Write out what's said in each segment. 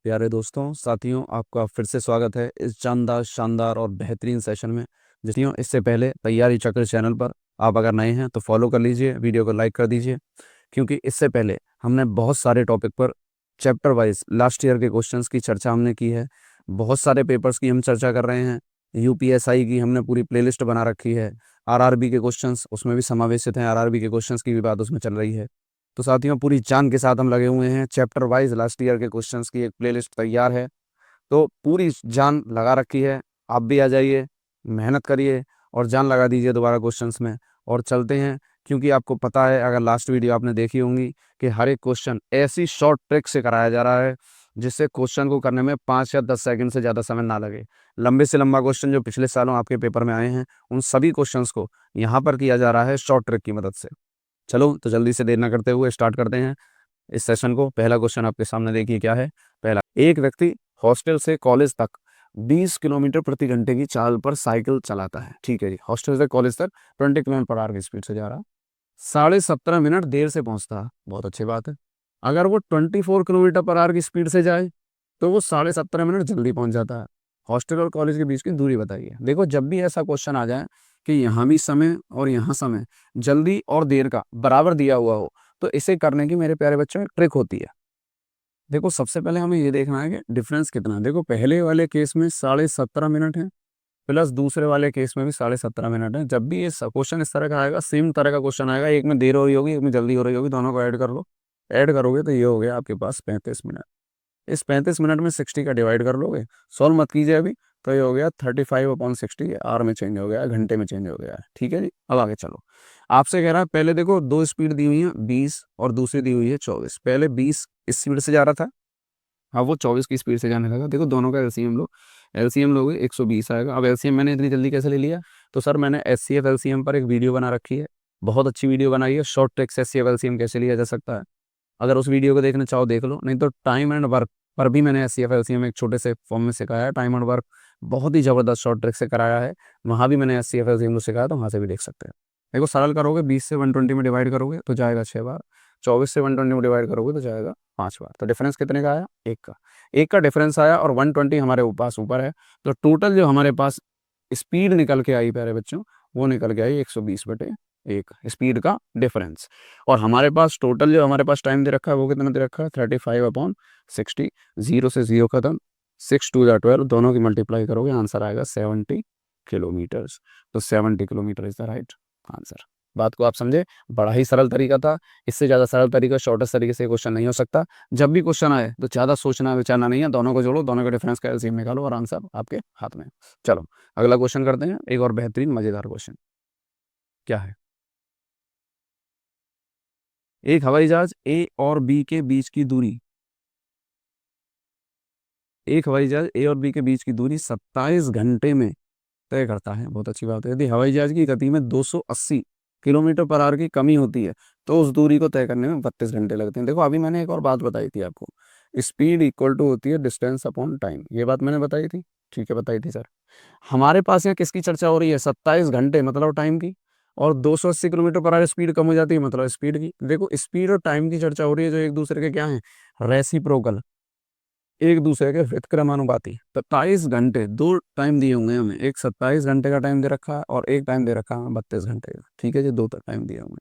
प्यारे दोस्तों, साथियों, आपका फिर से स्वागत है इस जानदार, शानदार और बेहतरीन सेशन में। जिसमें इससे पहले तैयारी चक्र चैनल पर आप अगर नए हैं तो फॉलो कर लीजिए, वीडियो को लाइक कर दीजिए, क्योंकि इससे पहले हमने बहुत सारे टॉपिक पर चैप्टर वाइज लास्ट ईयर के क्वेश्चंस की चर्चा हमने की है। बहुत सारे पेपर्स की हम चर्चा कर रहे हैं। यूपीएसआई की हमने पूरी प्लेलिस्ट बना रखी है। आरआरबी के क्वेश्चंस उसमें भी समावेशित हैं, आरआरबी के क्वेश्चंस की भी बात उसमें चल रही है। तो साथियों, पूरी जान के साथ हम लगे हुए हैं। चैप्टर वाइज लास्ट ईयर के क्वेश्चंस की एक प्लेलिस्ट तैयार है, तो पूरी जान लगा रखी है। आप भी आ जाइए, मेहनत करिए और जान लगा दीजिए दोबारा क्वेश्चंस में। और चलते हैं, क्योंकि आपको पता है, अगर लास्ट वीडियो आपने देखी होंगी, कि हर एक क्वेश्चन ऐसी शॉर्ट ट्रिक से कराया जा रहा है जिससे क्वेश्चन को करने में 5 या 10 सेकंड से ज़्यादा समय ना लगे। लंबे से लंबा क्वेश्चन जो पिछले सालों आपके पेपर में आए हैं, उन सभी क्वेश्चंस को यहाँ पर किया जा रहा है शॉर्ट ट्रिक की मदद से। चलो, तो जल्दी से देर ना करते हुए स्टार्ट करते हैं इस सेशन को। पहला क्वेश्चन आपके सामने देखिए क्या है। पहला, एक व्यक्ति हॉस्टल से कॉलेज तक 20 किलोमीटर प्रति घंटे की चाल पर साइकिल चलाता है। ठीक है जी, हॉस्टल से कॉलेज तक 20 किलोमीटर पर आवर की स्पीड से जा रहा, 17.5 मिनट देर से पहुंचता है। बहुत अच्छी बात है। अगर वो 24 किलोमीटर पर आवर की स्पीड से जाए तो वो 17.5 मिनट जल्दी पहुंच जाता है। हॉस्टल और कॉलेज के बीच की दूरी बताइए। देखो, जब भी ऐसा क्वेश्चन आ जाए कि यहाँ भी समय और यहाँ समय, जल्दी और देर का बराबर दिया हुआ हो, तो इसे करने की मेरे प्यारे बच्चों एक ट्रिक होती है। देखो, सबसे पहले हमें ये देखना है कि डिफरेंस कितना है। देखो, पहले वाले केस में 17.5 मिनट है, प्लस दूसरे वाले केस में भी 17.5 मिनट है। जब भी ये क्वेश्चन इस तरह का आएगा, सेम तरह का क्वेश्चन आएगा, एक में देर हो रही होगी, एक में जल्दी हो रही होगी, दोनों को ऐड कर लो। ऐड करोगे तो ये हो गया आपके पास 35 मिनट। इस 35 मिनट में 60 का डिवाइड कर लोगे। सॉल्व मत कीजिए अभी। तो ये हो गया 35/60, आर में चेंज हो गया है, घंटे में चेंज हो गया है। ठीक है जी, अब आगे चलो। आपसे कह रहा है, पहले देखो दो स्पीड दी हुई है 20 और दूसरी दी हुई है 24। पहले 20 इस स्पीड से जा रहा था, अब वो 24 की स्पीड से जाने लगा। देखो, दोनों का एलसीएम लो। एलसीएम लोगे 120 आएगा। अब एलसीएम मैंने इतनी जल्दी कैसे ले लिया? तो सर, मैंने एचसीएफ एलसीएम पर एक वीडियो बना रखी है, बहुत अच्छी वीडियो बनाई है, शॉर्ट ट्रिक्स एचसीएफ एलसीएम कैसे लिया जा सकता है। अगर उस वीडियो को देखना चाहो देख लो, नहीं तो टाइम एंड वर्क पर भी मैंने एचसीएफ एलसीएम एक छोटे से फॉर्म में सिखाया है। टाइम एंड वर्क बहुत ही जबरदस्त शॉर्ट ट्रिक से कराया है, वहाँ भी मैंने एचसीएफ एलसीएम को सिखाया, तो वहाँ से भी देख सकते हैं। देखो, सरल करोगे, 20 से 120 में डिवाइड करोगे तो जाएगा 6 बार, 24 से 120 में डिवाइड करोगे तो जाएगा 5 बार। तो डिफरेंस कितने का आया? एक का डिफरेंस आया, और 120 हमारे पास ऊपर है। तो टोटल जो हमारे पास स्पीड निकल के आई प्यारे बच्चों, वो निकल के आई 120/1 स्पीड का डिफरेंस। और हमारे पास टोटल जो हमारे पास टाइम दे रखा है वो कितना दे रखा है? 35/60। जीरो से जीरो खत्म, 6×2 = 12, दोनों की मल्टीप्लाई करोगे, आंसर आएगा 70 किलोमीटर्स। तो 70 kilometre is the right answer. बात को आप समझे? बड़ा ही सरल तरीका था। इससे ज़्यादा सरल तरीका, शॉर्टेस्ट तरीके से क्वेश्चन नहीं हो सकता। जब भी क्वेश्चन आए तो ज़्यादा सोचना विचारना नहीं है, दोनों को जोड़ो, दोनों के डिफरेंस का एलसीएम निकालो और आंसर आपके हाथ में। चलो, अगला क्वेश्चन करते हैं, एक और बेहतरीन मज़ेदार क्वेश्चन। क्या है? एक हवाई जहाज ए और बी के बीच की दूरी, एक हवाई जहाज ए और बी के बीच की दूरी 27 घंटे में तय करता है। बहुत अच्छी बात है। यदि हवाई जहाज की गति में 280 किलोमीटर पर आवर की कमी होती है तो उस दूरी को तय करने में 32 घंटे लगते हैं। देखो, अभी मैंने एक और बात बताई थी आपको, स्पीड इक्वल टू होती है डिस्टेंस अपॉन टाइम। ये बात मैंने बताई थी। ठीक है, बताई थी सर। हमारे पास यहाँ किसकी चर्चा हो रही है? 27 घंटे मतलब टाइम की, और 280 किलोमीटर पर आवर स्पीड कम हो जाती है मतलब स्पीड की। देखो, स्पीड और टाइम की चर्चा हो रही है, जो एक दूसरे के क्या है? रेसिप्रोकल, एक दूसरे के व्युत्क्रमानुपाती। 27 घंटे, दो टाइम दिए होंगे हमें, एक 27 घंटे का टाइम दे रखा है और एक टाइम दे रखा है 32 घंटे का। ठीक है जी, दो टाइम दिए होंगे।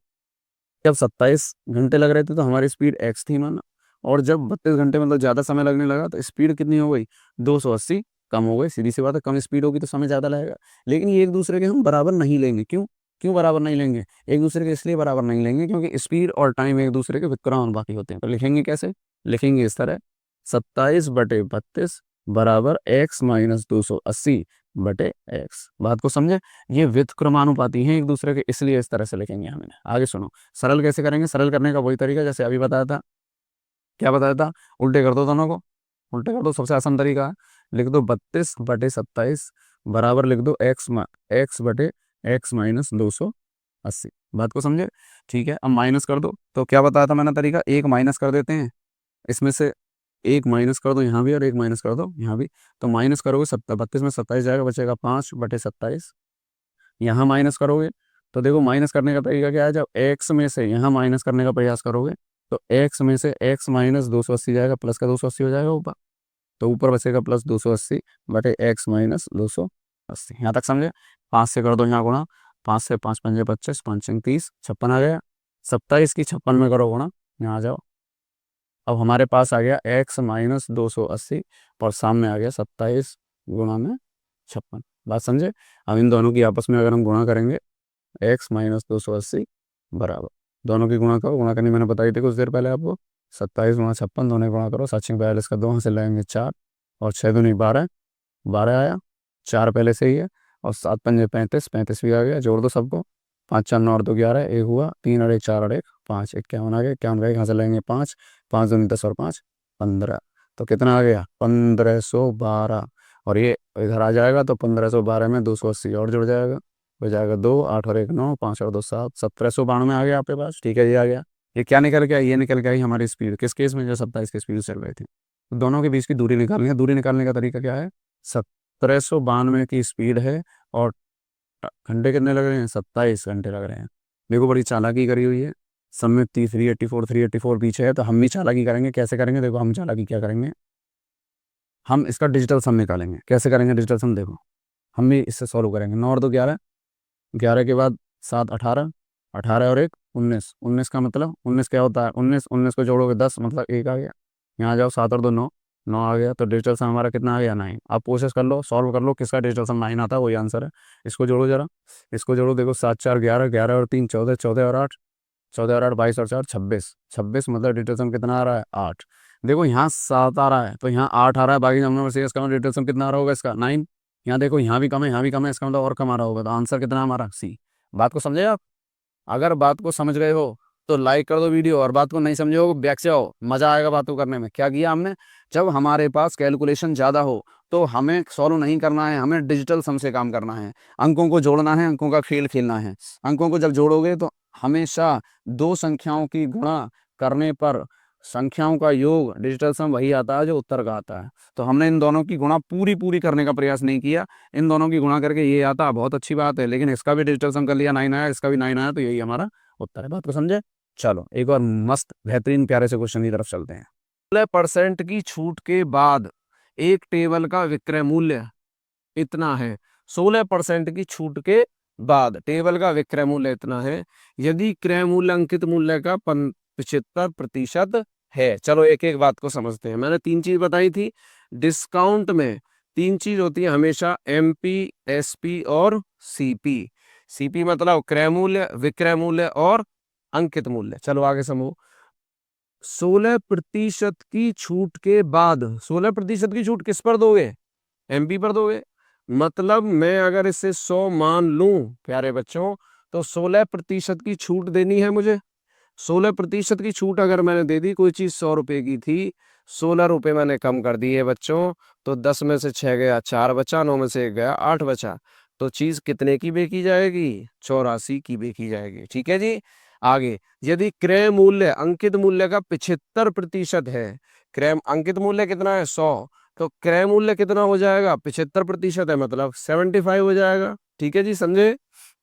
जब 27 घंटे लग रहे थे तो हमारी स्पीड एक्स थी माना, और जब 32 घंटे मतलब ज़्यादा समय लगने लगा तो स्पीड कितनी हो गई? 280 कम हो गई। सीधी सी बात है, कम स्पीड होगी तो समय ज़्यादा लगेगा। लेकिन ये एक दूसरे के हम बराबर नहीं लेंगे। क्यों? क्यों बराबर नहीं लेंगे? एक दूसरे के इसलिए बराबर नहीं लेंगे क्योंकि स्पीड और टाइम एक दूसरे के व्युत्क्रमानुपाती होते हैं। तो लिखेंगे कैसे? लिखेंगे इस तरह, 27/32 बराबर x - 280/x। बात को समझे? ये व्युत्क्रमानुपाती हैं एक दूसरे के, इसलिए इस तरह से लिखेंगे हमने। आगे सुनो, सरल कैसे करेंगे? सरल करने का वही तरीका जैसे अभी बताया था। क्या बताया था? उल्टे कर दो, दोनों को उल्टे कर दो, सबसे आसान तरीका है। लिख दो 32/27 बराबर लिख दो x/280। बात को समझे? ठीक है, अब माइनस कर दो। तो क्या बताया था मैंने तरीका? एक माइनस कर देते हैं, इसमें से एक माइनस कर दो यहाँ भी और एक माइनस कर दो यहाँ भी। तो माइनस करोगे 32 में 27 जाएगा, बचेगा 5/27। यहाँ माइनस करोगे तो देखो, माइनस करने का तरीका क्या है? जब x में से यहाँ माइनस करने का प्रयास करोगे तो x में से x - 280 जाएगा, प्लस का 280 हो जाएगा ऊपर। तो ऊपर बचेगा प्लस 280 बटे एक्स माइनस 280। यहाँ तक समझे। 5 से कर दो यहाँ गुणा, 5 से 5 पंजे 25, 5 30, 56 आ गया। 27 की 56 में करो गुणा, यहाँ आ जाओ। अब हमारे पास आ गया एक्स माइनस 280 और सामने आ गया 27 गुणा में 56। बात समझे। अब इन दोनों की आपस में अगर हम गुणा करेंगे, एक्स माइनस 280 बराबर, दोनों की गुणा करो, गुणा करनी मैंने बताई थी कुछ देर पहले आपको। 27 गुणा 56, दोनों गुणा करो, 742 का 2 से लगेंगे 4 और 6 दूनी 12, 12 आया। 4 पहले से ही है और 7 पंजे 35, 35 भी आ गया। जोड़ दो सबको, 5 4 9 और 2 11, एक हुआ, 3 और 1 4 और 1 5, 51 आ गया। 51 का यहाँ से लगेंगे 5, 5 दूनी 10 और 5 15। तो कितना आ गया 1512। और ये इधर आ जाएगा तो 1512 में 280 और जुड़ जाएगा, हो जाएगा 2, 8 और 1 9, 5 और 2 7, 1792 आ गया आपके पास। ठीक है, ये आ गया। ये क्या निकल गया, ये निकल गया ही हमारी स्पीड। किस केस में, जो 27 की स्पीड चल रही थी। तो दोनों के बीच की दूरी निकालनी है। दूरी निकालने का तरीका क्या है, 1792 की स्पीड है और घंटे कितने लग रहे हैं, 27 घंटे लग रहे हैं। देखो बड़ी चालाकी करी हुई है। सब में 384 पीछे है, तो हम भी चालाकी करेंगे। कैसे करेंगे, देखो हम चालाकी क्या करेंगे, हम इसका डिजिटल सम निकालेंगे। कैसे करेंगे डिजिटल सम, देखो हम भी इससे सॉल्व करेंगे। 9 और 2 11, 11 के बाद 7 18, 18 और 1 19, 19 का मतलब 19 क्या होता है, 19 19 को जोड़ोगे 10, मतलब 1 आ गया। यहाँ आ जाओ, 7 और 2 9, 9 आ गया। तो डिजिटल सम हमारा कितना आ गया, 9। आप कोशिश कर लो, सॉल्व कर लो, किसका डिजिटल सम 9 आता है, वही आंसर है। इसको जोड़ो जरा, इसको जोड़ो। देखो 7 4 11, 11 और 3 14, 14 और 8, 14 और 8 22 और 4 26, 26 मतलब डिजिटल सम कितना आ रहा है, 8। देखो यहाँ 7 आ रहा है तो यहाँ 8 आ रहा है, बाकी नंबर से इसका डिजिटल सम कितना आ रहा होगा, इसका 9। यहाँ देखो यहाँ भी कम है, यहाँ भी कम है, इसका मतलब और कम आ रहा होगा। तो आंसर कितना हमारा, सी। बात को समझे आप। अगर बात को समझ गए हो तो लाइक कर दो वीडियो, और बात को नहीं समझे हो बैक से आओ, मजा आएगा बातों करने में। क्या किया हमने, जब हमारे पास कैलकुलेशन ज़्यादा हो तो हमें सॉल्व नहीं करना है, हमें डिजिटल सम से काम करना है। अंकों को जोड़ना है, अंकों का खेल खेलना है। अंकों को जब जोड़ोगे तो हमेशा दो संख्याओं की गुणा करने पर संख्याओं का योग डिजिटल सम वही आता है जो उत्तर का आता है। तो हमने इन दोनों की गुणा पूरी पूरी करने का प्रयास नहीं किया, इन दोनों की गुणा करके ये आता, बहुत अच्छी बात है। लेकिन इसका भी डिजिटल सम कर लिया, 9 आया, इसका भी 9 आया, तो यही हमारा उत्तर है। बात को समझे। चलो एक और मस्त बेहतरीन प्यारे से क्वेश्चन की तरफ चलते हैं। 16% की छूट के बाद एक टेबल का विक्रय मूल्य इतना है। 16% की छूट के बाद टेबल का विक्रय मूल्य इतना है, यदि क्रय मूल्य अंकित मूल्य का 75% है। चलो एक एक बात को समझते हैं। मैंने 3 चीज बताई थी। डिस्काउंट में 3 चीज होती है हमेशा, एमपी, एसपी और सीपी। सीपी मतलब क्रय मूल्य, विक्रय मूल्य और अंकित मूल्य। चलो आगे समझो। 16% की छूट के बाद, 16% की छूट किस पर दोगे, एमपी पर दोगे। मतलब मैं अगर इसे 100 मान लूं प्यारे बच्चों, तो 16% की छूट देनी है मुझे। 16% की छूट अगर मैंने दे दी, कोई चीज 100 रुपए की थी, 16 रुपए मैंने कम कर दिए बच्चों, तो 10 में से 6 गया, 4 बचा, 9 में से 1 गया, 8 बचा। तो चीज कितने की बेची जाएगी, 84 की बेची जाएगी। ठीक है जी। आगे, यदि क्रय मूल्य अंकित मूल्य का 75% है, क्रय अंकित मूल्य कितना है 100, तो क्रय मूल्य कितना हो जाएगा, 75% है, मतलब 75 हो जाएगा। ठीक है जी, समझे।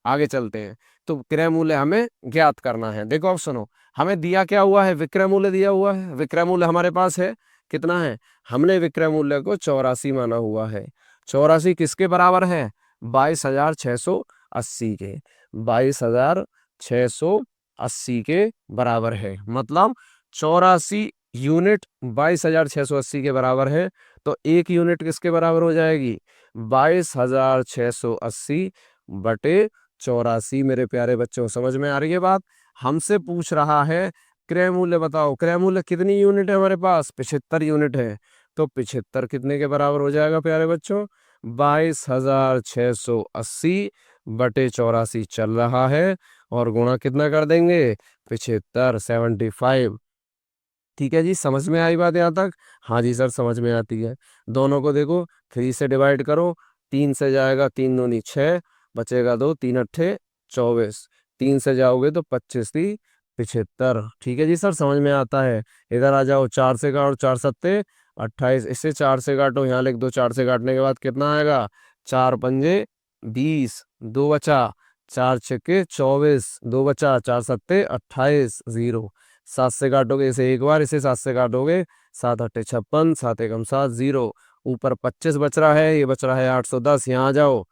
आगे चलते हैं। तो क्रय मूल्य हमें ज्ञात करना है। देखो अब सुनो, हमें दिया क्या हुआ है, विक्रय मूल्य दिया हुआ है। विक्रय मूल्य हमारे पास है, कितना है, हमने विक्रय मूल्य को 84 माना हुआ है। 84 किसके बराबर है, 22,680 के, 22,680 के बराबर है। मतलब 84 यूनिट 22,680 के बराबर है। तो एक यूनिट किसके बराबर हो जाएगी, 22,680 बटे 84। मेरे प्यारे बच्चों समझ में आ रही है बात। हमसे पूछ रहा है क्रय मूल्य बताओ, क्रय मूल्य कितनी यूनिट है हमारे पास, 75 यूनिट है। तो 75 कितने के बराबर हो जाएगा प्यारे बच्चों, 22,680 बटे 84 चल रहा है, और गुणा कितना कर देंगे, 75, 75। ठीक है जी, समझ में आई बात यहाँ तक। हाँ जी सर, समझ में आती है। दोनों को देखो, 3 से डिवाइड करो, 3 से जाएगा 3 दूनी 6, बचेगा 2, 3 अट्ठे 24, 3 से जाओगे तो 25 3 75। ठीक है जी सर, समझ में आता है। इधर आ जाओ, 4 से काटो, 4 सत्ते 28, इससे 4 से काटो, यहाँ लिख दो, 4 से काटने के बाद कितना आएगा, 4 पंजे 20, 2 बचा, 4 छक्के 24, 2 बचा, 4 सत्ते 28, 0। 7 से काटोगे इसे एक बार, इसे 7 से काटोगे 7 8 56, 7 एकम 7, 0। ऊपर 25 बच रहा है, ये बच रहा है 810। यहाँ आ जाओ,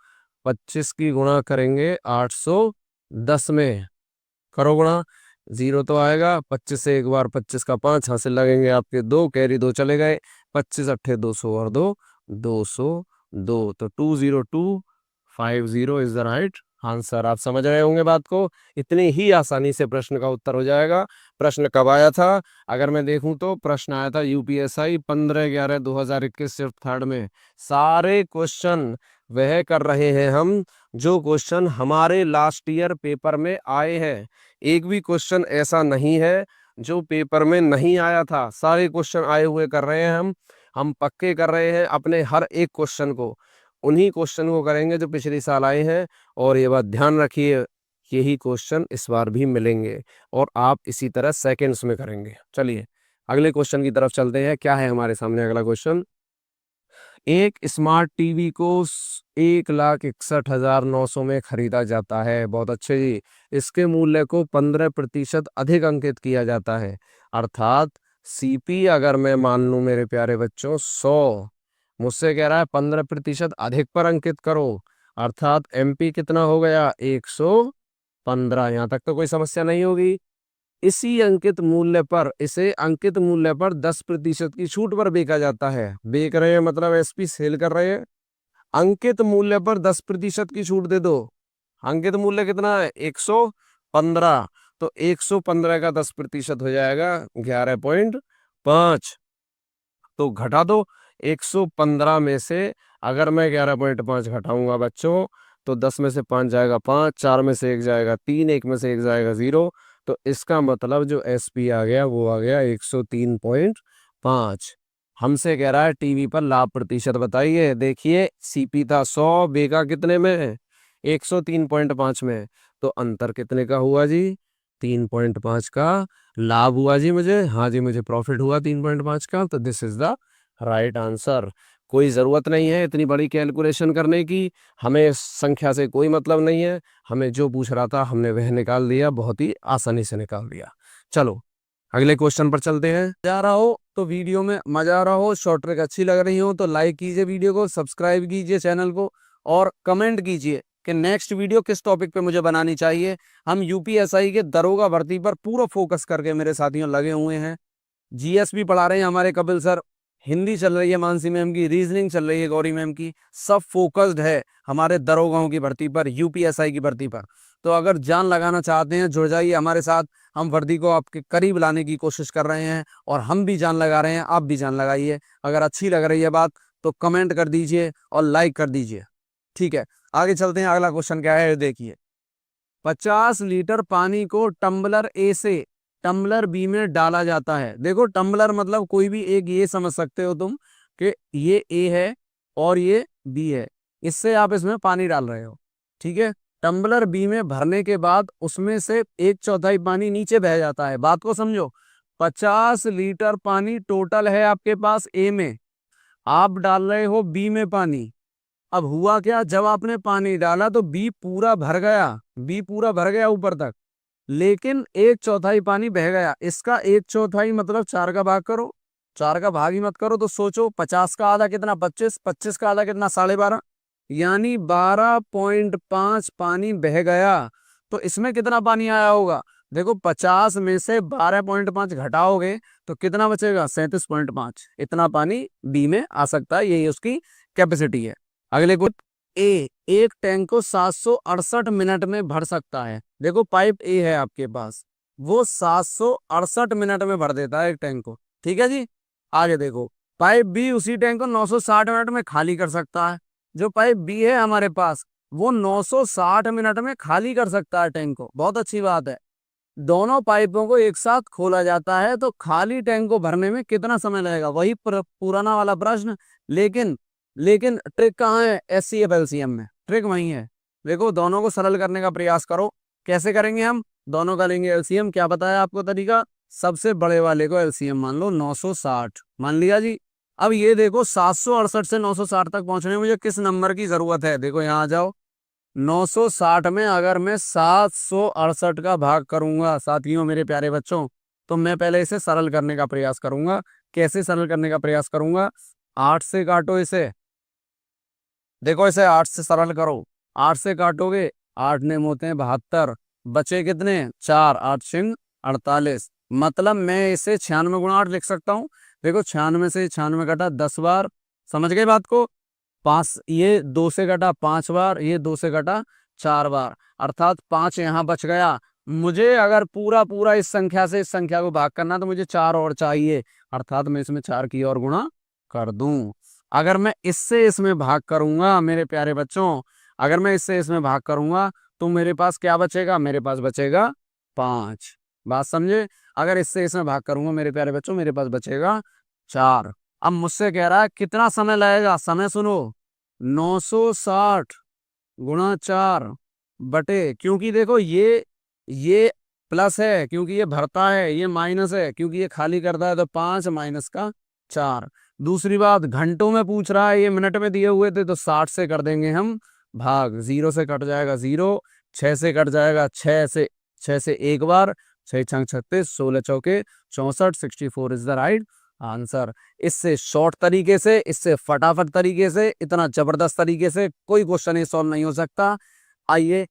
25 की गुणा करेंगे 810 में, करो गुणा, 0 तो आएगा। 25 से एक बार 25 का 5 हासिल लगेंगे आपके 2, कैरी 2 चले गए। 25 अट्ठे 200 और 2 202, तो 20250 इज द राइट आंसर। आप समझ रहे होंगे बात को, इतनी ही आसानी से प्रश्न का उत्तर हो जाएगा। प्रश्न कब आया था? अगर मैं देखूं तो प्रश्न आया था यूपीएसआई 15/11/2021 शिफ्ट थर्ड में। सारे क्वेश्चन वह कर रहे हैं हम जो क्वेश्चन हमारे लास्ट ईयर पेपर में आए हैं। एक भी क्वेश्चन ऐसा नहीं है जो पेपर में नहीं आया था, सारे क्वेश्चन आए हुए कर रहे हैं हम पक्के कर रहे हैं अपने हर एक क्वेश्चन को। उन्हीं क्वेश्चन को करेंगे जो पिछले साल आए हैं। और ये बात ध्यान रखिए, यही क्वेश्चन इस बार भी मिलेंगे और आप इसी तरह सेकंड्स में करेंगे। चलिए अगले क्वेश्चन की तरफ चलते हैं। क्या है हमारे सामने अगला क्वेश्चन? एक स्मार्ट टीवी को 1,61,900 में खरीदा जाता है। बहुत अच्छे जी। इसके मूल्य को 15% अधिक अंकित किया जाता है, अर्थात सीपी अगर मैं मान लूं मेरे प्यारे बच्चों 100, मुझसे कह रहा है 15% अधिक पर अंकित करो, अर्थात एमपी कितना हो गया? 115। यहाँ तक तो कोई समस्या नहीं होगी। इसे अंकित मूल्य पर 10% की छूट पर बेचा जाता है। बेच रहे हैं मतलब एसपी सेल कर रहे हैं। अंकित मूल्य पर 10% की छूट दे दो। अंकित मूल्य कितना है? 115। तो 115 का 10% हो जाएगा 11.5। तो घटा दो 115 में से। अगर मैं 11.5 घटाऊंगा बच्चों तो 10 में से 5 जाएगा 5, 4 में से 1 जाएगा 3, 1 में से 1 जाएगा 0। तो इसका मतलब जो एसपी आ गया वो आ गया 103.5। हमसे कह रहा है टीवी पर लाभ प्रतिशत बताइए। देखिए सीपी था 100, बेगा कितने में? 103.5 में। तो अंतर कितने का हुआ जी? 3.5 का लाभ हुआ जी मुझे। हाँ जी, मुझे प्रॉफिट हुआ 3.5 का। तो this is the right answer. कोई ज़रूरत नहीं है इतनी बड़ी कैलकुलेशन करने की, हमें संख्या से कोई मतलब नहीं है। हमें जो पूछ रहा था हमने वह निकाल दिया, बहुत ही आसानी से निकाल दिया। चलो अगले क्वेश्चन पर चलते हैं। मजा आ रहा हो तो वीडियो में मजा आ रहा हो, शॉर्ट ट्रिक अच्छी लग रही हो तो लाइक कीजिए वीडियो को, सब्सक्राइब कीजिए चैनल को और कमेंट कीजिए कि नेक्स्ट वीडियो किस टॉपिक पे मुझे बनानी चाहिए। हम यूपीएसआई के दरोगा भर्ती पर पूरा फोकस करके मेरे साथियों लगे हुए हैं। जीएस भी पढ़ा रहे हैं हमारे कपिल सर, हिंदी चल रही है मानसी मैम की, रीजनिंग चल रही है गौरी मैम की। सब फोकस्ड है हमारे दरोगाओं की भर्ती पर, यूपीएसआई की भर्ती पर। तो अगर जान लगाना चाहते हैं जुड़ जाइए हमारे साथ। हम वर्दी को आपके करीब लाने की कोशिश कर रहे हैं और हम भी जान लगा रहे हैं, आप भी जान लगाइए। अगर अच्छी लग रही है बात तो कमेंट कर दीजिए और लाइक कर दीजिए। ठीक है, आगे चलते हैं। अगला क्वेश्चन क्या है देखिए। 50 लीटर पानी को टम्बलर ए से टम्बलर बी में डाला जाता है। देखो टम्बलर मतलब कोई भी एक, ये समझ सकते हो तुम कि ये ए है और ये बी है, इससे आप इसमें पानी डाल रहे हो। ठीक है, टम्बलर बी में भरने के बाद उसमें से 1/4 पानी नीचे बह जाता है। बात को समझो, 50 लीटर पानी टोटल है आपके पास ए में, आप डाल रहे हो बी में पानी। अब हुआ क्या, जब आपने पानी डाला तो बी पूरा भर गया, बी पूरा भर गया ऊपर तक, लेकिन 1/4 पानी बह गया। इसका 1/4 मतलब 4 का भाग करो, 4 का भाग ही मत करो तो सोचो 50 का आधा कितना? 25, 25 का आधा कितना? 12.5, यानी 12.5 पानी बह गया। तो इसमें कितना पानी आया होगा? देखो 50 में से 12.5 घटाओगे तो कितना बचेगा? 37.5। इतना पानी बी में आ सकता है, यही उसकी कैपेसिटी है। अगले को ए एक टैंक को 768 मिनट में भर सकता है। देखो पाइप ए है आपके पास, वो 768 मिनट में भर देता है एक टैंक को। ठीक है जी, आगे देखो पाइप बी उसी टैंक को 960 मिनट में खाली कर सकता है। जो पाइप बी है हमारे पास वो 960 मिनट में खाली कर सकता है टैंक को। बहुत अच्छी बात है। दोनों पाइपों को एक साथ खोला जाता है तो खाली टैंक को भरने में कितना समय लगेगा? वही पुराना वाला प्रश्न, लेकिन लेकिन ट्रिक कहाँ है? एचसीएफ एलसीएम में ट्रिक वही है। देखो दोनों को सरल करने का प्रयास करो। कैसे करेंगे हम? दोनों का लेंगे एलसीएम। क्या बताया आपको तरीका? सबसे बड़े वाले को एलसीएम मान लो 960, मान लिया जी। अब ये देखो 768 से 960 तक पहुंचने में मुझे किस नंबर की जरूरत है? देखो यहाँ आ जाओ, 960 में अगर मैं 768 का भाग करूंगा साथियों मेरे प्यारे बच्चों, तो मैं पहले इसे सरल करने का प्रयास करूंगा कैसे सरल करने का प्रयास करूंगा। 8 से काटो इसे, देखो इसे 8 से सरल करो। 8 से काटोगे, 8 नेम होते हैं 72, बचे कितने 4, 8 छिंग 48। मतलब मैं इसे 96 गुणा 8 लिख सकता हूँ। देखो 96 से 96 कटा 10 बार, समझ गए बात को। 5 ये 2 से कटा 5 बार, ये 2 से कटा 4 बार, अर्थात 5 यहाँ बच गया। मुझे अगर पूरा पूरा इस संख्या से इस संख्या को भाग करना तो मुझे 4 और चाहिए, अर्थात मैं इसमें 4 की और गुणा कर दूं। अगर मैं इससे इसमें भाग करूंगा मेरे प्यारे बच्चों, अगर मैं इससे इसमें भाग करूंगा तो मेरे पास क्या बचेगा, मेरे पास बचेगा 5। बात समझे। अगर इससे इसमें भाग करूंगा मेरे प्यारे बच्चों, मेरे पास बचेगा 4। अब मुझसे कह रहा है कितना समय लगेगा, समय सुनो, 960 गुणा 4 बटे, क्योंकि देखो ये प्लस है क्योंकि ये भरता है, ये माइनस है क्योंकि ये खाली करता है, तो 5 माइनस का 4। दूसरी बात, घंटों में पूछ रहा है, ये मिनट में दिए हुए थे तो 60 से कर देंगे हम भाग, 0 से कट जाएगा 0, 6 से कट जाएगा 6 से एक बार, 6 छंग 36, 16 चौके 64, 64 इज द राइट आंसर। इससे शॉर्ट तरीके से, इससे फटाफट तरीके से, इतना जबरदस्त तरीके से कोई क्वेश्चन ये सॉल्व नहीं हो सकता। आइए